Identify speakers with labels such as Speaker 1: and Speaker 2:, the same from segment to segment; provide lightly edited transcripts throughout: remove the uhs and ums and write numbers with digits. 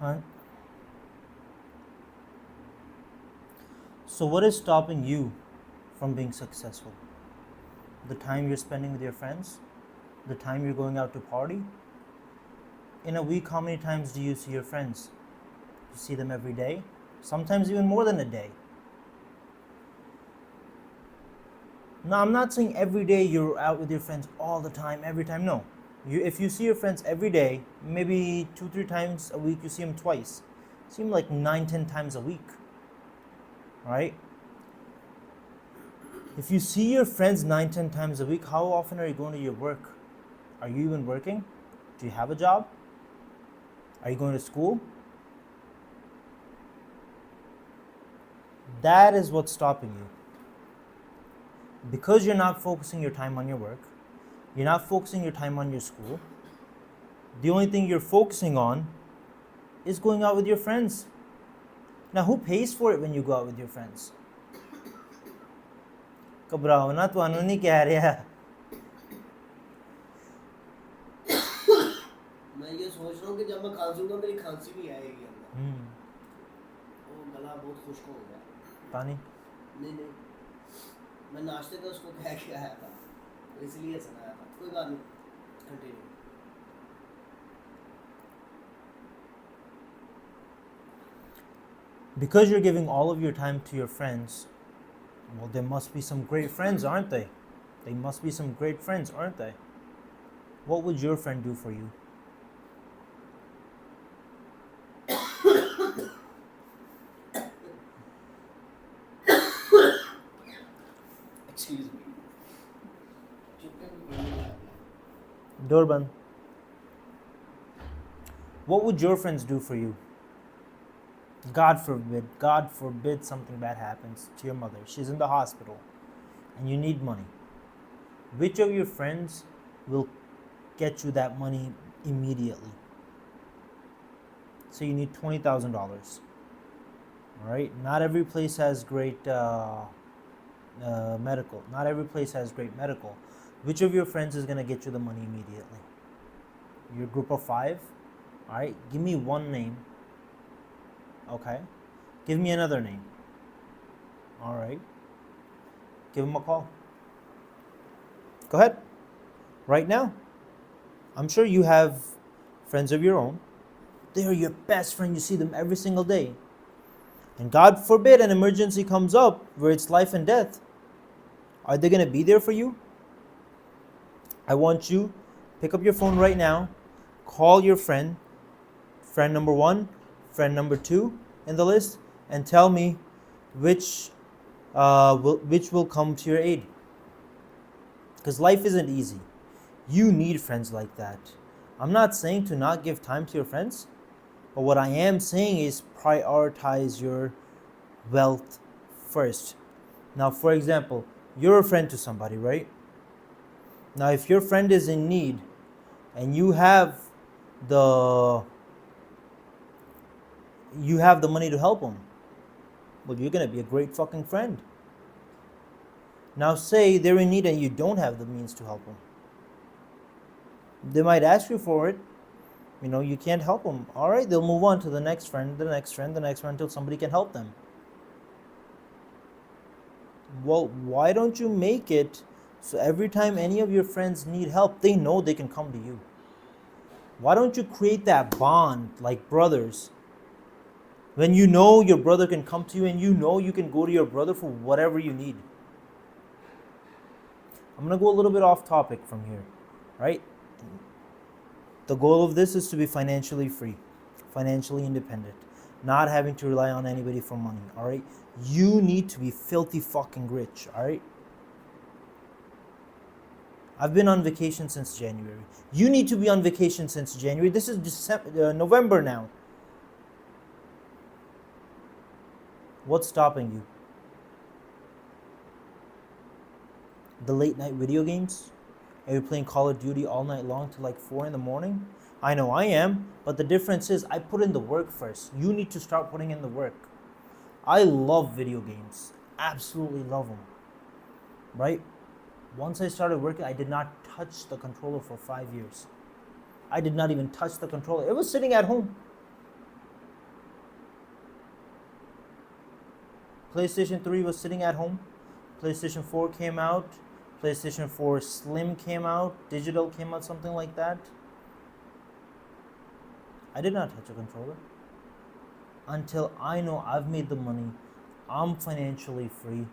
Speaker 1: Right? So, what is stopping you from being successful? The time you're spending with your friends? The time you're going out to party? In a week, how many times do you see your friends? You see them every day? Sometimes even more than a day. Now, I'm not saying every day you're out with your friends all the time, every time. No. If you see your friends every day, maybe 2, 3 times a week, you see them twice. See them like 9, 10 times a week, right? If you see your friends 9, 10 times a week, how often are you going to your work? Are you even working? Do you have a job? Are you going to school? That is what's stopping you. Because you're not focusing your time on your work, you're not focusing your time on your school, the only thing you're focusing on is going out with your friends. Now, who pays for it when you go out with your friends? घबराओ ना, ਤੁਹਾਨੂੰ नहीं कह रहा।
Speaker 2: मैं ये सोच रहा हूँ कि जब मैं खांसूंगा मेरी खांसी नहीं आएगी अंदर। वो गला बहुत खुश्क हो गया।
Speaker 1: पानी
Speaker 2: नहीं, मैं नाश्ते का उसको कह के आया था, तो इसलिए सुनाया था। कोई बात नहीं, continue.
Speaker 1: Because you're giving all of your time to your friends, well, there must be some great friends, aren't they? They must be some great friends, aren't they? What would your friend do for you?
Speaker 2: Excuse me.
Speaker 1: Durban. What would your friends do for you? God forbid something bad happens to your mother. She's in the hospital and you need money. Which of your friends will get you that money immediately? So you need $20,000. All right. Not every place has great medical. Not every place has great medical. Which of your friends is going to get you the money immediately? Your group of 5. All right. Give me one name. Okay. Give me another name. All right. Give him a call. Go ahead. Right now. I'm sure you have friends of your own. They are your best friend. You see them every single day. And God forbid an emergency comes up where it's life and death. Are they going to be there for you? I want you pick up your phone right now, call your friend number 1, friend number 2 in the list, and tell me which will come to your aid. Because life isn't easy. You need friends like that. I'm not saying to not give time to your friends, but what I am saying is prioritize your wealth first. Now, for example, you're a friend to somebody, right? Now, if your friend is in need and you have the money to help them, well, you're going to be a great fucking friend. Now, say they're in need and you don't have the means to help them. They might ask you for it. You can't help them. All right, they'll move on to the next friend, the next friend, the next friend, until somebody can help them. Well, why don't you make it so every time any of your friends need help, they know they can come to you? Why don't you create that bond like brothers? When you know your brother can come to you and you know you can go to your brother for whatever you need. I'm going to go a little bit off topic from here, right? The goal of this is to be financially free, financially independent, not having to rely on anybody for money, all right? You need to be filthy fucking rich, all right? I've been on vacation since January. You need to be on vacation since January. This is November now. What's stopping you? The late night video games? Are you playing Call of Duty all night long till like 4 in the morning? I know I am, but the difference is I put in the work first. You need to start putting in the work. I love video games. Absolutely love them. Right? Once I started working, I did not touch the controller for 5 years. I did not even touch the controller. It was sitting at home. PlayStation 3 was sitting at home. PlayStation 4 came out. PlayStation 4 Slim came out. Digital came out, something like that. I did not touch a controller until I know I've made the money. I'm financially free.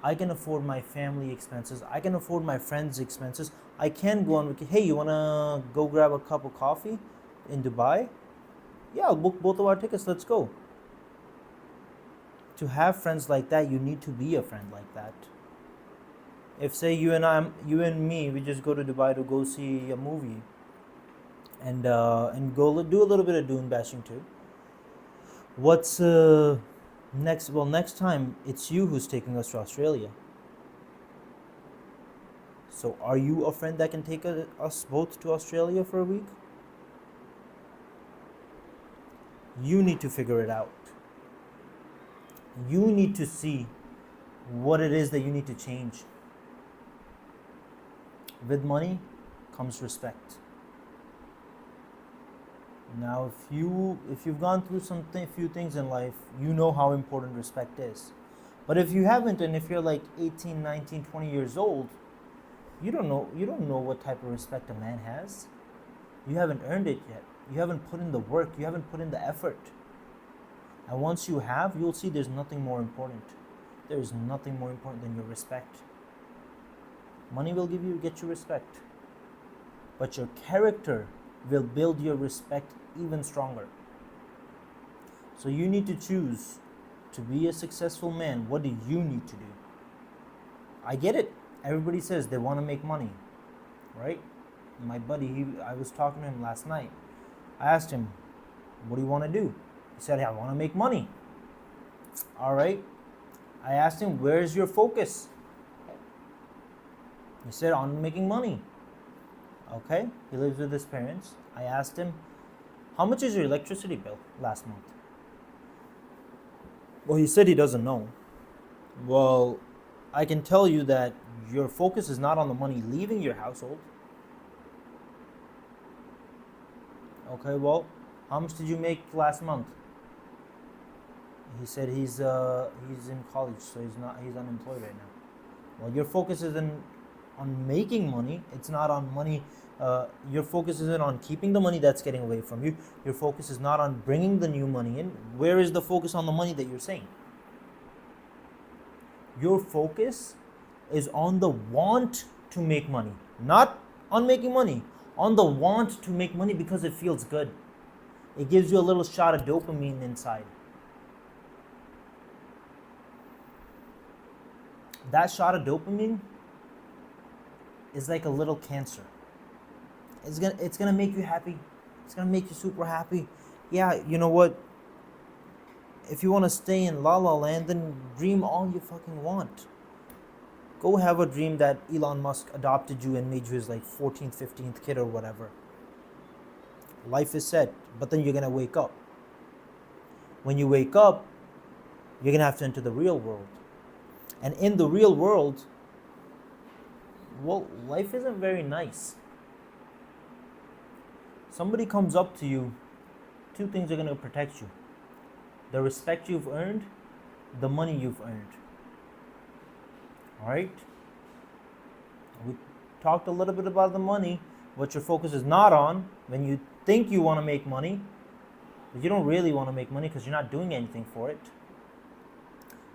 Speaker 1: I can afford my family expenses. I can afford my friends' expenses. I can go on vacation. Hey, you wanna go grab a cup of coffee in Dubai? Yeah, I'll book both of our tickets. Let's go. To have friends like that, you need to be a friend like that. If say you and me, we just go to Dubai to go see a movie, and go do a little bit of dune bashing too. What's next? Well, next time it's you who's taking us to Australia. So, are you a friend that can take us both to Australia for a week? You need to figure it out. You need to see what it is that you need to change. With money comes respect. Now, if you've gone through few things in life, you know how important respect is. But if you haven't, and if you're like 18, 19, 20 years old, you don't know what type of respect a man has. You haven't earned it yet. You haven't put in the work. You haven't put in the effort. And once you have, you'll see there's nothing more important. There is nothing more important than your respect. Money will get you respect, but your character will build your respect even stronger. So you need to choose to be a successful man. What do you need to do? I get it. Everybody says they want to make money, right? My buddy, I was talking to him last night. I asked him, what do you want to do? He said, I want to make money. All right. I asked him, where's your focus? He said, on making money. Okay. He lives with his parents. I asked him, how much is your electricity bill last month? Well, he said he doesn't know. Well, I can tell you that your focus is not on the money leaving your household. Okay, well, how much did you make last month? He said he's in college, so he's unemployed right now. Well, your focus is on making money. It's not on money. Your focus isn't on keeping the money that's getting away from you. Your focus is not on bringing the new money in. Where is the focus on the money that you're saying? Your focus is on the want to make money, not on making money, on the want to make money because it feels good. It gives you a little shot of dopamine inside. That shot of dopamine is like a little cancer. It's gonna make you happy. It's gonna make you super happy. Yeah, you know what? If you want to stay in La La Land, then dream all you fucking want. Go have a dream that Elon Musk adopted you and made you his like 14th, 15th kid or whatever. Life is set, but then you're gonna wake up. When you wake up, you're gonna have to enter the real world. And in the real world, well, life isn't very nice. Somebody comes up to you, two things are gonna protect you. The respect you've earned, the money you've earned. Alright? We talked a little bit about the money, what your focus is not on when you think you want to make money, but you don't really want to make money because you're not doing anything for it.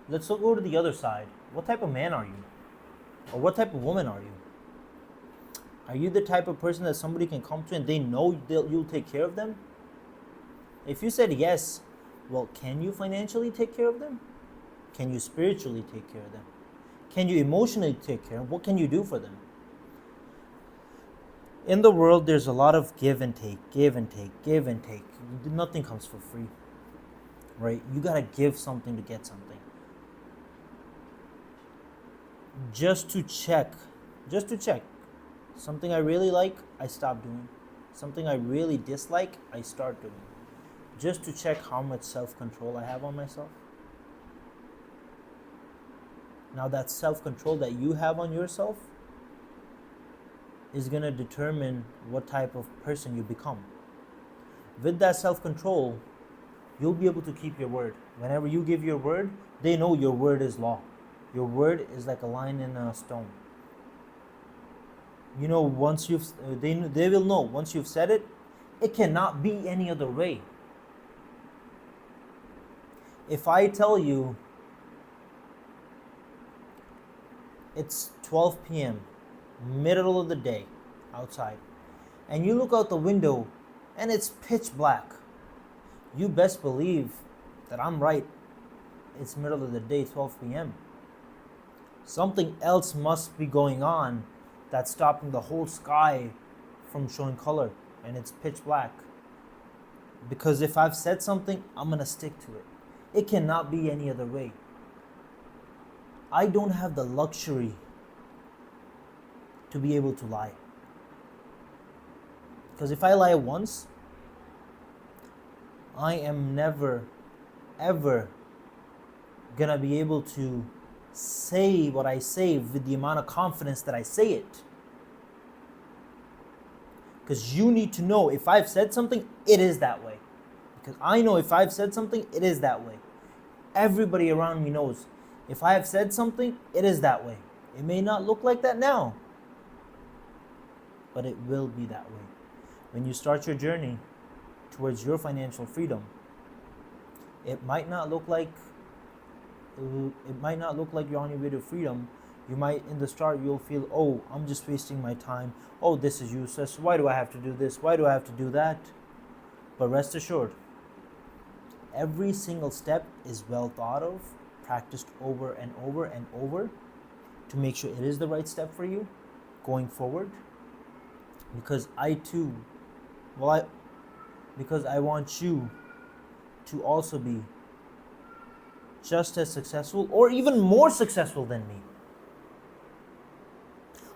Speaker 1: Let's go to the other side. What type of man are you? Or what type of woman are you? Are you the type of person that somebody can come to and they know you'll take care of them? If you said yes, well, can you financially take care of them? Can you spiritually take care of them? Can you emotionally take care of them? What can you do for them? In the world, there's a lot of give and take, give and take, give and take. Nothing comes for free, right? You gotta give something to get something. Just to check. Something I really like, I stop doing. Something I really dislike, I start doing. Just to check how much self-control I have on myself. Now that self-control that you have on yourself is going to determine what type of person you become. With that self-control, you'll be able to keep your word. Whenever you give your word, they know your word is law. Your word is like a line in a stone. You know, once they will know once you've said it, it cannot be any other way. If I tell you it's 12 p.m., middle of the day, outside, and you look out the window and it's pitch black, you best believe that I'm right. It's middle of the day, 12 p.m. Something else must be going on that's stopping the whole sky from showing color, and it's pitch black. Because if I've said something, I'm going to stick to it. It cannot be any other way. I don't have the luxury to be able to lie. Because if I lie once, I am never, ever gonna be able to say what I say with the amount of confidence that I say it. Because you need to know if I've said something, it is that way. Because I know if I've said something, it is that way. Everybody around me knows if I have said something, it is that way. It may not look like that now, but it will be that way. When you start your journey towards your financial freedom, it might not look like you're on your way to freedom. You might, in the start, you'll feel, oh, I'm just wasting my time. Oh, this is useless. Why do I have to do this? Why do I have to do that? But rest assured, every single step is well thought of, practiced over and over and over to make sure it is the right step for you going forward. Because I want you to also be just as successful or even more successful than me.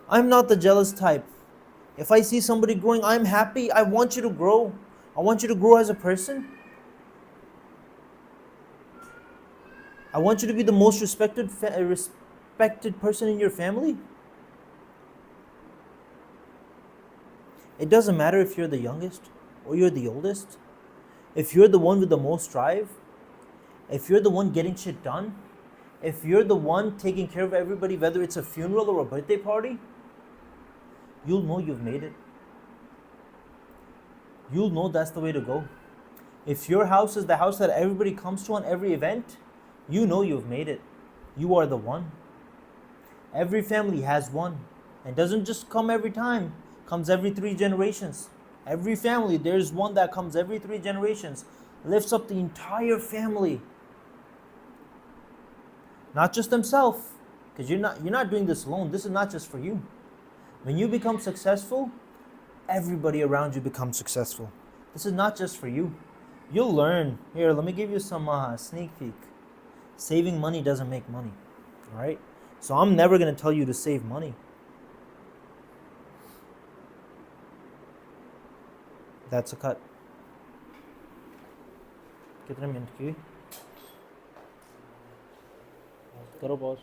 Speaker 1: I'm not the jealous type. If I see somebody growing, I'm happy. I want you to grow. I want you to grow as a person. I want you to be the most respected person in your family. It doesn't matter if you're the youngest or you're the oldest. If you're the one with the most drive, if you're the one getting shit done, if you're the one taking care of everybody, whether it's a funeral or a birthday party, you'll know you've made it. You'll know that's the way to go. If your house is the house that everybody comes to on every event, you know you've made it. You are the one. Every family has one. And doesn't just come every time. Comes every 3 generations. Every family, there's one that comes every 3 generations. Lifts up the entire family. Not just themselves. Because you're not doing this alone. This is not just for you. When you become successful, everybody around you becomes successful. This is not just for you. You'll learn. Here, let me give you some sneak peek. Saving money doesn't make money. Alright? So I'm never going to tell you to save money. That's a cut. कितने minute की? करो pause.